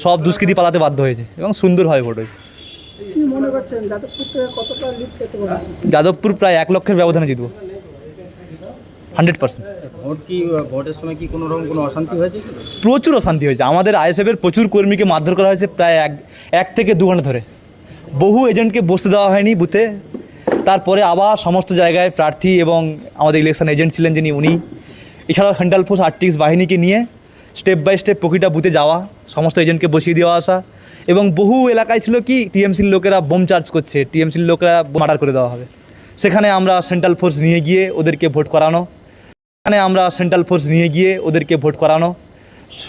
সব দুষ্কৃতী পালাতে বাধ্য হয়েছে এবং সুন্দরভাবে ভোট হয়েছে। কি মনে করছেন যাদবপুর থেকে কতটা লিড পেতে পারে? যাদবপুর প্রায় 1 লক্ষের ব্যবধানে জিতব, 100%। ভোটের সময় কি কোনো রকম কোনো অশান্তি হয়েছে? প্রচুর অশান্তি হয়েছে। আমাদের আইএসএফের প্রচুর কর্মীকে মারধর করা হয়েছে প্রায় এক থেকে 2 ঘন্টা ধরে। বহু এজেন্টকে বসতে দেওয়া হয়নি বুথে। তারপরে আবার সমস্ত জায়গায় প্রার্থী এবং আমাদের ইলেকশন এজেন্ট ছিলেন যিনি, উনি, এছাড়াও সেন্ট্রাল ফোর্স আর্টিক্স বাহিনীকে নিয়ে স্টেপ বাই স্টেপ প্রতিটা বুথে যাওয়া, সমস্ত এজেন্টকে বসিয়ে দেওয়া আসা, এবং বহু এলাকায় ছিল কি টিএমসির লোকেরা বোম চার্জ করছে, টিএমসির লোকেরা মার্ডার করে দেওয়া হবে। সেখানে আমরা সেন্ট্রাল ফোর্স নিয়ে গিয়ে ওদেরকে ভোট করানো,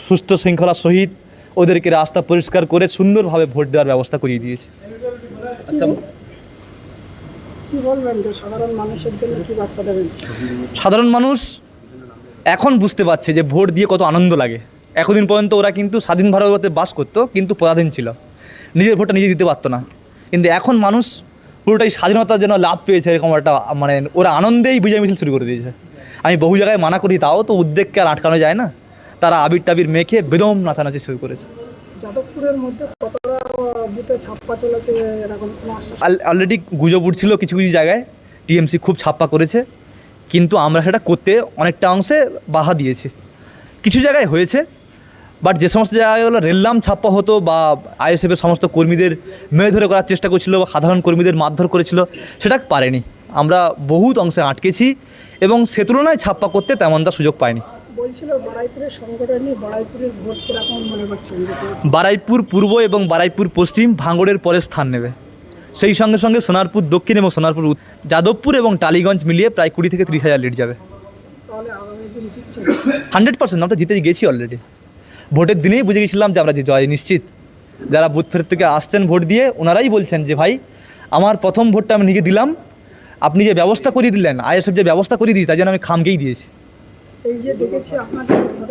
সুস্থ শৃঙ্খলার সহিত ওদেরকে রাস্তা পরিষ্কার করে সুন্দরভাবে ভোট দেওয়ার ব্যবস্থা করিয়ে দিয়েছে। আচ্ছা, কি বলবেন যে সাধারণ মানুষের জন্য কি বার্তা দেবেন? সাধারণ মানুষ এখন বুঝতে পারছে যে ভোট দিয়ে কত আনন্দ লাগে। এতদিন পর্যন্ত ওরা কিন্তু স্বাধীন ভারতে বাস করতো, কিন্তু পরাধীন ছিল, নিজের ভোটটা নিজে দিতে পারতো না। কিন্তু এখন মানুষ পুরোটাই স্বাধীনতার জন্য লাভ পেয়েছে, এরকম একটা মানে ওরা আনন্দেই বিজয় মিছিল শুরু করে দিয়েছে। আমি বহু জায়গায় মানা করি, তাও তো উদ্বেগকে আর আটকানো যায় না। তারা আবির টাবির মেখে বেদম নাচানাচি শুরু করেছে। যাদবপুরের মধ্যে কতটা বুথে ছাপ্পা চলেছে এরকম কোনো আশ্বাস? অলরেডি গুজব উঠছিল কিছু কিছু জায়গায় টিএমসি খুব ছাপ্পা করেছে, কিন্তু আমরা সেটা করতে অনেকটা অংশে বাধা দিয়েছি। কিছু জায়গায় হয়েছে, বাট যে সমস্ত জায়গাগুলো রেললাম ছাপ্পা হতো বা আইএসএফের সমস্ত কর্মীদের মেয়ে ধরে করার চেষ্টা করছিল বা সাধারণ কর্মীদের মারধর করেছিল, সেটা পারেনি। আমরা বহুত অংশে আটকেছি এবং সে তুলনায় ছাপ্পা করতে তেমনটা সুযোগ পাইনি। বলছিল বারাইপুরের সংগঠনই বারাইপুরের ভোট কিরকম মনে করছেন? বারাইপুর পূর্ব এবং বারাইপুর পশ্চিম ভাঙড়ের পরে স্থান নেবে। সেই সঙ্গে সঙ্গে সোনারপুর দক্ষিণ এবং সোনারপুর যাদবপুর এবং টালিগঞ্জ মিলিয়ে প্রায় 20 থেকে 30 হাজার লিড যাবে। তাহলে আগামী দিন জিতছেন? 100%। আমরা তো জিতে গেছি অলরেডি। ভোটের দিনেই বুঝে গেছিলাম যে আমরা জয় নিশ্চিত। যারা বুথ ফেরত থেকে আসছেন ভোট দিয়ে, ওনারাই বলছেন যে ভাই আমার প্রথম ভোটটা আমি নিজে দিলাম, আপনি যে ব্যবস্থা করিয়ে দিলেন, আইএসএফ যে ব্যবস্থা করিয়ে দিয়েছে, তাই জন্য আমি খামকেই দিয়েছি। এই যে দেখেছি আপনাদের ভোটের